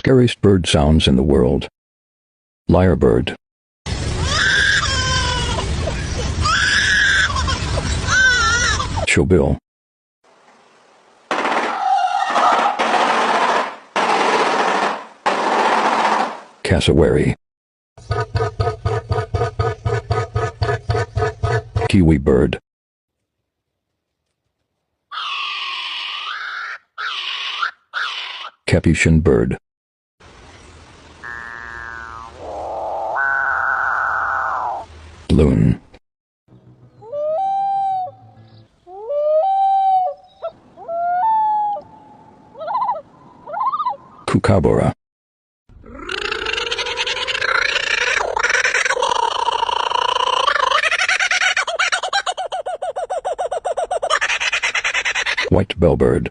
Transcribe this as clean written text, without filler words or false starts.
Scariest bird sounds in the world. Lyrebird. Showbill. Cassowary. Kiwi bird. Capuchin bird. Loon. Kookaburra. White bellbird.